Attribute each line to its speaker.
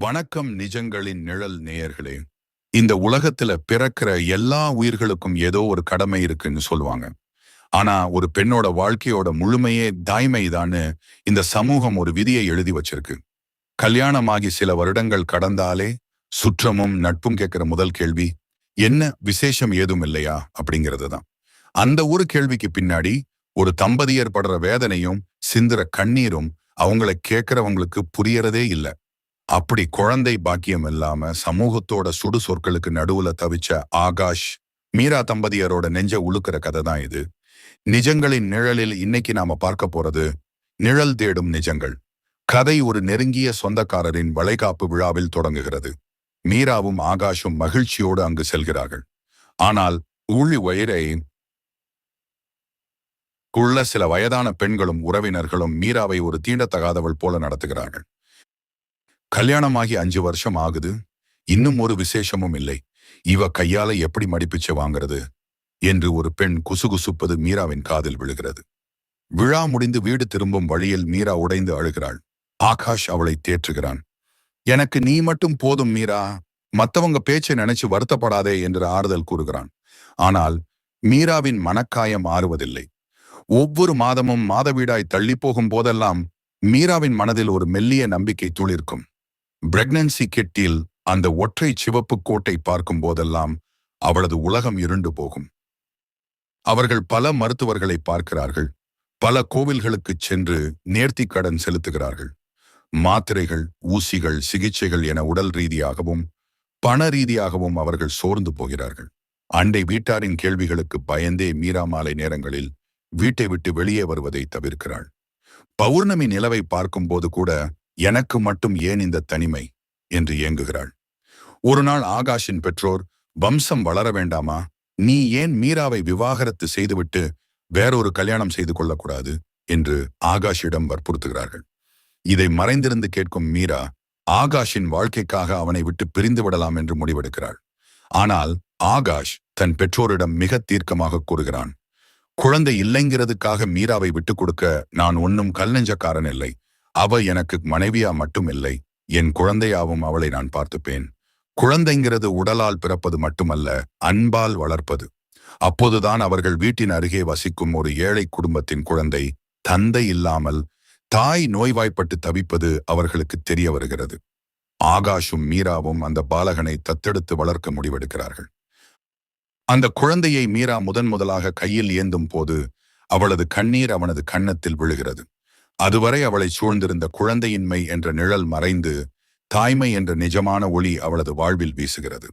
Speaker 1: வணக்கம் நிஜங்களின் நிழல் நேயர்களே. இந்த உலகத்துல பிறக்கிற எல்லா உயிர்களுக்கும் ஏதோ ஒரு கடமை இருக்குன்னு சொல்லுவாங்க. ஆனா ஒரு பெண்ணோட வாழ்க்கையோட முழுமையே தாய்மைதான்னு இந்த சமூகம் ஒரு விதியை எழுதி வச்சிருக்கு. கல்யாணமாகி சில வருடங்கள் கடந்தாலே சுற்றமும் நட்பும் கேட்கிற முதல் கேள்வி, என்ன விசேஷம் ஏதும் இல்லையா அப்படிங்கிறது தான். அந்த ஒரு கேள்விக்கு பின்னாடி ஒரு தம்பதியர் படுற வேதனையும் சிந்துற கண்ணீரும் அவங்கள கேட்கிறவங்களுக்கு புரியறதே இல்லை. அப்படி குழந்தை பாக்கியம் இல்லாம சமூகத்தோட சுடு சொற்களுக்கு நடுவுல தவிச்ச ஆகாஷ், மீரா தம்பதியரோட நெஞ்ச உழுக்கிற கதை தான் இது. நிஜங்களின் நிழலில் இன்னைக்கு நாம பார்க்க போறது நிழல் தேடும் நிஜங்கள். கதை ஒரு நெருங்கிய சொந்தக்காரரின் வளைகாப்பு விழாவில் தொடங்குகிறது. மீராவும் ஆகாஷும் மகிழ்ச்சியோடு அங்கு செல்கிறார்கள். ஆனால் ஊழி வயிறை குள்ள சில வயதான பெண்களும் உறவினர்களும் மீராவை ஒரு தீண்டத்தகாதவள் போல நடத்துகிறார்கள். கல்யாணமாகி 5 வருஷம் ஆகுது, இன்னும் ஒரு விசேஷமும் இல்லை. இவ கையால எப்படி மடிப்பிச்சு வாங்கிறது என்று ஒரு பெண் குசுகுசுப்பது மீராவின் காதில் விழுகிறது. விழா முடிந்து வீடு திரும்பும் வழியில் மீரா உடைந்து அழுகிறாள். ஆகாஷ் அவளை தேற்றுகிறான். எனக்கு நீ மட்டும் போதும் மீரா, மத்தவங்க பேச்சை நினைச்சு வருத்தப்படாதே என்று ஆறுதல் கூறுகிறான். ஆனால் மீராவின் மனக்காயம் ஆறுவதில்லை. ஒவ்வொரு மாதமும் மாதவீடாய் தள்ளி போகும் போதெல்லாம் மீராவின் மனதில் ஒரு மெல்லிய நம்பிக்கை துளிர்க்கும். பிரெக்னன்சி கிட்டில் அந்த ஒற்றை சிவப்பு கோட்டை பார்க்கும் போதெல்லாம் அவளது உலகம் இருண்டு போகும். அவர்கள் பல மருத்துவர்களை பார்க்கிறார்கள், பல கோவில்களுக்கு சென்று நேர்த்தி கடன் செலுத்துகிறார்கள். மாத்திரைகள், ஊசிகள், சிகிச்சைகள் என உடல் ரீதியாகவும் பண ரீதியாகவும் அவர்கள் சோர்ந்து போகிறார்கள். அண்டை வீட்டாரின் கேள்விகளுக்கு பயந்தே மீரா மாலை நேரங்களில் வீட்டை விட்டு வெளியே வருவதை தவிர்க்கிறாள். பௌர்ணமி நிலவை பார்க்கும்போது கூட எனக்கு மட்டும் ஏன் இந்த தனிமை என்று ஏங்குகிறாள். ஒரு நாள் ஆகாஷின் பெற்றோர், வம்சம் வளர வேண்டாமா, நீ ஏன் மீராவை விவாகரத்து செய்துவிட்டு வேறொரு கல்யாணம் செய்து கொள்ளக்கூடாது என்று ஆகாஷிடம் வற்புறுத்துகிறார்கள். இதை மறைந்திருந்து கேட்கும் மீரா ஆகாஷின் வாழ்க்கைக்காக அவனை விட்டு பிரிந்து விடலாம் என்று முடிவெடுக்கிறாள். ஆனால் ஆகாஷ் தன் பெற்றோரிடம் மிக தீர்க்கமாக கூறுகிறான். குழந்தை இல்லைங்கிறதுக்காக மீராவை விட்டுக் கொடுக்க நான் ஒன்னும் கல்நெஞ்சக்காரன் இல்லை. அவ எனக்கு மனைவியா மட்டும் இல்லை, என் குழந்தையாவும் அவளை நான் பார்த்துப்பேன். குழந்தைங்கிறது உடலால் பிறப்பது மட்டுமல்ல, அன்பால் வளர்ப்பது. அப்போதுதான் அவர்கள் வீட்டின் அருகே வசிக்கும் ஒரு ஏழை குடும்பத்தின் குழந்தை தந்தை இல்லாமல் தாய் நோய்வாய்ப்பட்டு தவிப்பது அவர்களுக்கு தெரிய வருகிறது. ஆகாஷும் மீராவும் அந்த பாலகனை தத்தெடுத்து வளர்க்க முடிவெடுக்கிறார்கள். அந்த குழந்தையை மீரா முதலாக கையில் ஏந்தும் போது அவளது கண்ணீர் அவனது கன்னத்தில் விழுகிறது. அதுவரை அவளை சூழ்ந்திருந்த குழந்தையின்மை என்ற நிழல் மறைந்து தாய்மை என்ற நிஜமான ஒளி அவளது வாழ்வில் வீசுகிறது.